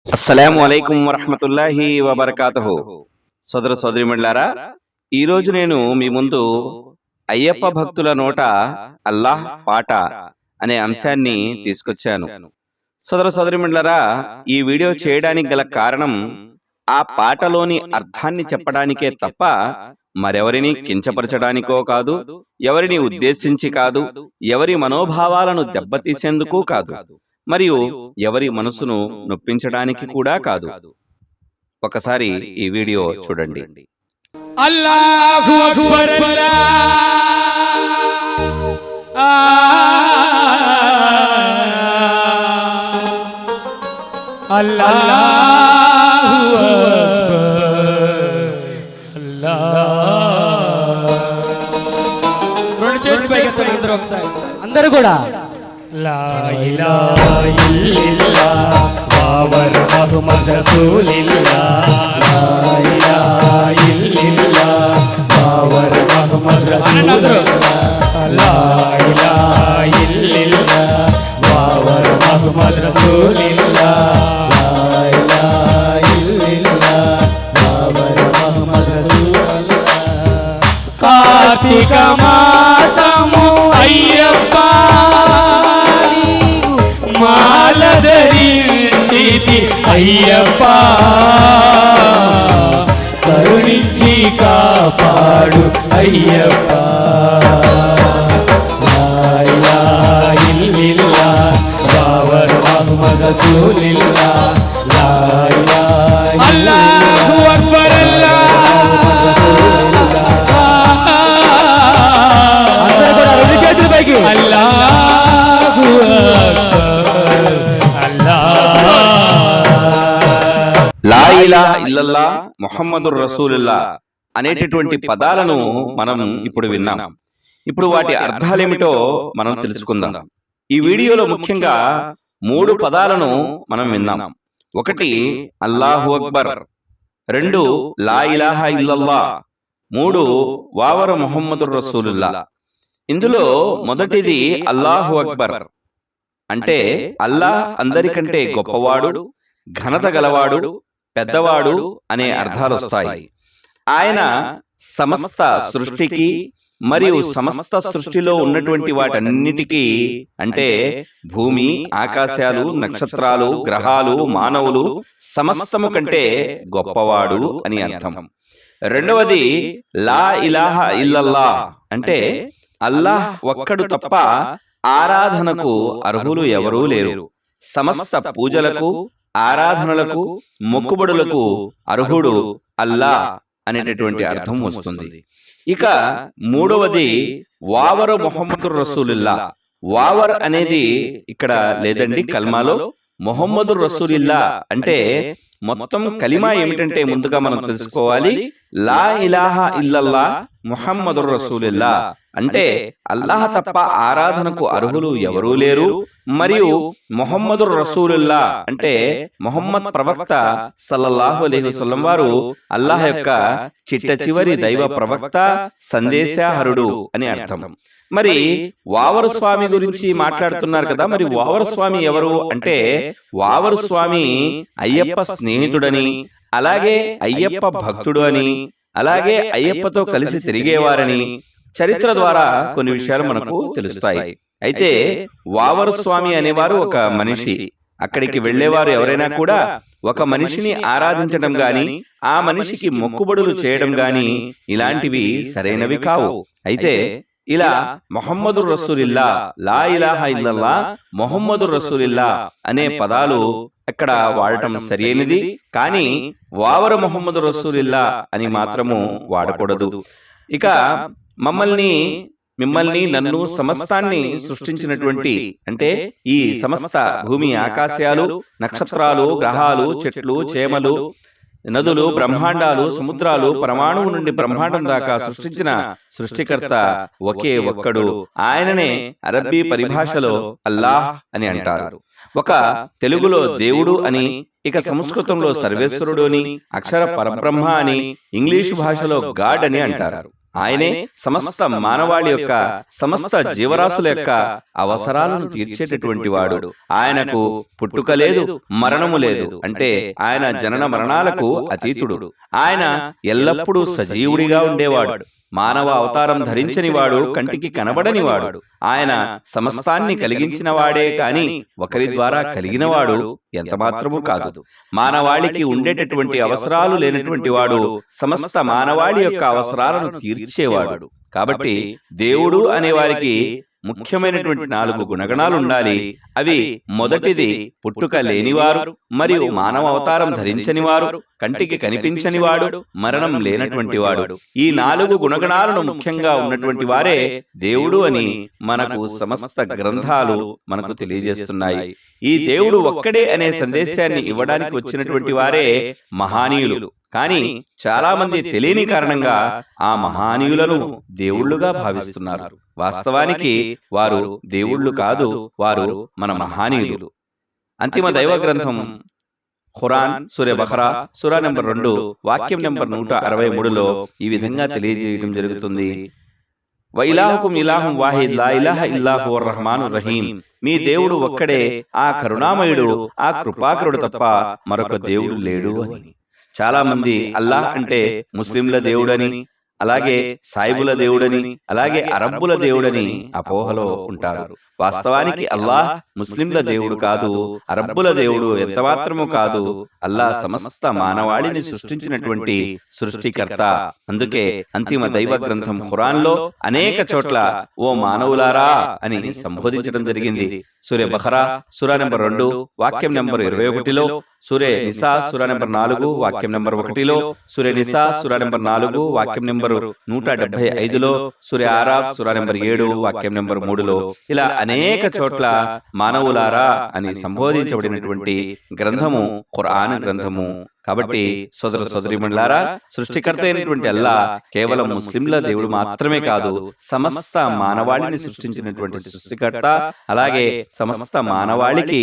అస్సలాము అలైకుం వరహ్మతుల్లాహి వబర్కాతుహు. సోదర సోదరిమణులారా, ఈరోజు నేను మీ ముందు అయ్యప్ప భక్తుల నోట అల్లాహ్ పాట అనే అంశాన్ని తీసుకొచ్చాను. సోదర సోదరిమణులారా, ఈ వీడియో చేయడానికి గల కారణం ఆ పాటలోని అర్థాన్ని చెప్పడానికే తప్ప మరెవరిని కించపరచడానికో కాదు, ఎవరిని ఉద్దేశించి కాదు, ఎవరి మనోభావాలను దెబ్బతీసేందుకు కాదు, మరియు ఎవరి మనసును నొప్పించడానికి కూడా కాదు. ఒకసారి ఈ వీడియో చూడండి. అల్లాహు అక్బర్ అల్లాహు రెండు చేతులు పైకెత్తండి అందరూ ఒకసారి, అందరూ కూడా. లా ఇలాహా ఇల్లిల్లాహ్ బావర్ ముహమ్మద్ రసూలిల్లాహ్, లా ఇలాహా ఇల్లిల్లాహ్ బావర్ ముహమ్మద్ రసూలిల్లాహ్, లా ఇలాహా ఇల్లిల్లాహ్ బావర్ ముహమ్మద్ రసూలిల్లాహ్, లా ఇలాహా ఇల్లిల్లాహ్ బావర్ ముహమ్మద్ రసూలిల్లాహ్. కార్తీక మాసము అయ్యప్ప మాలధరించితి అయ్యప్ప, కరుణించి కాపాడు అయ్యప్ప. లా ఇలాహా ఇల్లిల్లాహ్ బావర్ ముహమ్మద్ రసూలిల్లాహ్, లా ఇలాహా అల్లాహు అక్బర్ అల్లాహు లా ఇలాహా ఇల్లల్లాహ్ ముహమ్మదుర్ రసూలుల్లాహ్ అనేటటువంటి పదాలను మనం ఇప్పుడు విన్నాం. ఇప్పుడు వాటి అర్థాలేమిటో మనం తెలుసుకుందాం. ఈ వీడియోలో ముఖ్యంగా 3 పదాలను మనం విన్నాం. ఒకటి అల్లాహు అక్బర్, 2 లా ఇలాహా ఇల్లల్లాహ్, 3 వావర ముహమ్మదుర్ రసూలుల్లాహ్. ఇందులో మొదటిది అల్లాహు అక్బర్ అంటే అల్లాహ్ అందరికంటే గొప్పవాడు, ఘనత గలవాడు, పెద్దవాడు అనే అర్థాలు వస్తాయి. ఆయన సమస్త సృష్టికి మరియు సమస్త సృష్టిలో ఉన్నటువంటి వాటన్నిటికీ అంటే భూమి, ఆకాశాలు, నక్షత్రాలు, గ్రహాలు, మానవులు సమస్తము కంటే గొప్పవాడు అని అర్థం. రెండవది లా ఇలాహా ఇల్లల్లాహ్ అంటే అల్లాహ్ ఒక్కడు తప్ప ఆరాధనకు అర్హులు ఎవరూ లేరు. సమస్త పూజలకు, ఆరాధనలకు, మొక్కుబడులకు అర్హుడు అల్లాహ్ అనేటటువంటి అర్థం వస్తుంది. ఇక మూడవది వావర్ ముహమ్మదుర్ రసూలుల్లాహ్. వావర్ అనేది ఇక్కడ లేదండి కల్మాలో. ముహమ్మదుర్ రసూలుల్లాహ్ అంటే మొత్తం కలిమా ఏమిటంటే ముందుగా మనం తెలుసుకోవాలి. లా ఇలాహా ఇల్లల్లాహ్ ముహమ్మదుర్ రసూలుల్లాహ్ అంటే అల్లాహ్ తప్ప ఆరాధనకు అర్హులు ఎవరూ లేరు, మరియు ముహమ్మదుర్ రసూలుల్లాహ్ అంటే ముహమ్మద్ ప్రవక్త సల్లల్లాహు అలైహి వసల్లం వారు అల్లాహ్ యొక్క చిట్ట చివరి దైవ ప్రవక్త, సందేశహరుడు అని అర్థం. మరి వావరు స్వామి గురించి మాట్లాడుతున్నారు కదా, మరి వావరు స్వామి ఎవరు అంటే వావరు స్వామి అయ్యప్ప స్నేహితుడని, అలాగే అయ్యప్ప భక్తుడు అని, అలాగే అయ్యప్పతో కలిసి తిరిగేవారని చరిత్ర ద్వారా కొన్ని విషయాలు మనకు తెలుస్తాయి. అయితే వావరు స్వామి అనేవారు ఒక మనిషి. అక్కడికి వెళ్లేవారు ఎవరైనా కూడా ఒక మనిషిని ఆరాధించడం గాని, ఆ మనిషికి మొక్కుబడులు చేయడం గాని ఇలాంటివి సరైనవి కావు. అయితే ఇలా ముహమ్మదుర్ రసూలుల్లాహ్, లా ఇలాహా ఇల్లల్లాహ్ ముహమ్మదుర్ రసూలుల్లాహ్ అనే పదాలు అక్కడ వాడటం సరైనది, కానీ వావర ముహమ్మదుర్ రసూలుల్లాహ్ అని మాత్రము వాడకూడదు. ఇక మిమ్మల్ని నన్ను సమస్తాన్ని సృష్టించినటువంటి అంటే ఈ సమస్త భూమి, ఆకాశాలు, నక్షత్రాలు, గ్రహాలు, చెట్లు, చేమలు, నదులు, బ్రహ్మాండాలు, సముద్రాలు, పరమాణువు నుండి బ్రహ్మాండం దాకా సృష్టించిన సృష్టికర్త ఒకే ఒక్కడు. ఆయననే అరబ్బీ పరిభాషలో అల్లాహ్ అని అంటారు. ఒక తెలుగులో దేవుడు అని, ఇక సంస్కృతంలో సర్వేశ్వరుడు అని, అక్షర పరబ్రహ్మ అని, ఇంగ్లీషు భాషలో గాడ్ అని అంటారు. ఆయనే సమస్త మానవాళి యొక్క సమస్త జీవరాశుల యొక్క అవసరాలను తీర్చేటటువంటి వాడు. ఆయనకు పుట్టుక లేదు, మరణము లేదు. అంటే ఆయన జనన మరణాలకు అతీతుడు. ఆయన ఎల్లప్పుడూ సజీవుడిగా ఉండేవాడు. మానవ అవతారం ధరించని వాడు, కంటికి కనబడని వాడు. ఆయన సమస్తాన్ని కలిగించిన వాడే కాని ఒకరి ద్వారా కలిగినవాడు ఎంతమాత్రమూ కాదు. మానవాళికి ఉండేటటువంటి అవసరాలు లేనటువంటి వాడు, సమస్త మానవాళి యొక్క అవసరాలను తీర్చేవాడు. కాబట్టి దేవుడు అనేవారికి ముఖ్యమైనటువంటి 4 గుణగణాలు ఉండాలి. అవి మొదటిది పుట్టుక లేనివారు, మరియు మానవ అవతారం ధరించని వారు, కంటికి కనిపించని వాడు, మరణం లేనటువంటి వాడు. ఈ 4 గుణగణాలను ముఖ్యంగా ఉన్నటువంటి వారే దేవుడు అని మనకు సమస్త గ్రంథాలు మనకు తెలియజేస్తున్నాయి. ఈ దేవుడు ఒక్కడే అనే సందేశాన్ని ఇవ్వడానికి వచ్చినటువంటి వారే మహానీయులు. కానీ చాలా మంది తెలియని కారణంగా ఆ మహానీయులను దేవుళ్ళుగా భావిస్తున్నారు. వాస్తవానికి వారు దేవుళ్ళు కాదు, వారు మన మహానీయులు. అంతిమ దైవ గ్రంథం ఖురాన్ సూరా బఖరా సూరా నెంబర్ 2 వాక్యం నెంబర్ 163లో ఈ విధంగా తెలియజేయడం జరుగుతుంది. వైలాహుకుం ఇలాహుం వాహిద్ లా ఇలాహ ఇల్లా హువర్ రహమానుర్ రహీం. మీ దేవుడు ఒక్కడే, ఆ కరుణామయుడు, ఆ కృపాకరుడు తప్ప మరొక దేవుడు లేడు అని. చాలా మంది అల్లాహ్ అంటే ముస్లింల దేవుడని, అలాగే సాయిబుల దేవుడని, అలాగే అరబ్బుల దేవుడని అపోహలో ఉంటారు. వాస్తవానికి అల్లాహ్ ముస్లింల దేవుడు కాదు, అరబ్బుల దేవుడు ఎంతమాత్రము కాదు. అల్లాహ్ సమస్త మానవాళిని సృష్టించినటువంటి సృష్టికర్త. అందుకే అంతిమ దైవ గ్రంథం ఖురాన్లో అనేక చోట్ల ఓ మానవులారా అని సంబోధించడం జరిగింది. సూరే బఖరా సూరా నెంబర్ 2 వాక్యం నెంబర్ 21లో, సూరే నిసా సూరా నెంబర్ 4 వాక్యం నెంబర్ 1లో, సూరే నిసా సూరా నెంబర్ 4 వాక్యం నెంబర్ 175లో, సూరే ఆరాఫ్ సూరా నెంబర్ 7 వాక్యం నెంబర్ 3లో, ఇలా అనేక చోట్ల మానవులారా అని సంబోధించబడినటువంటి గ్రంథము ఖురాన్ గ్రంథము. కాబట్టి సోదర సోదరీమణులారా, సృష్టికర్త అయినటువంటి అల్లాహ్ కేవలం ముస్లింల దేవుడు మాత్రమే కాదు, సమస్త మానవాళిని సృష్టించినటువంటి సృష్టికర్త, అలాగే సమస్త మానవాళికి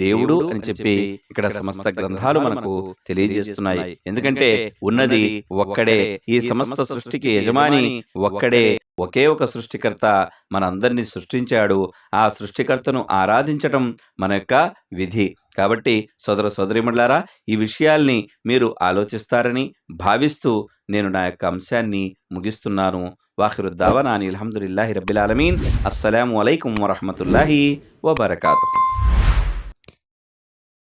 దేవుడు అని చెప్పి ఇక్కడ సమస్త గ్రంథాలు మనకు తెలియజేస్తున్నాయి. ఎందుకంటే ఉన్నది ఒక్కడే, ఈ సమస్త సృష్టికి యజమాని ఒక్కడే, ఒకే ఒక సృష్టికర్త మనందరినీ సృష్టించాడు. ఆ సృష్టికర్తను ఆరాధించటం మన యొక్క విధి. కాబట్టి సోదర సోదరీమణులారా, ఈ విషయాల్ని మీరు ఆలోచిస్తారని భావిస్తూ నేను నా యొక్క అంశాన్ని ముగిస్తున్నాను. వాఖిరు దావానా అనిల్ హమ్దులిల్లాహి రబ్బిల్ ఆలమీన్. అస్సలాము అలైకుం వరహ్మతుల్లాహి వబరకాతుహు.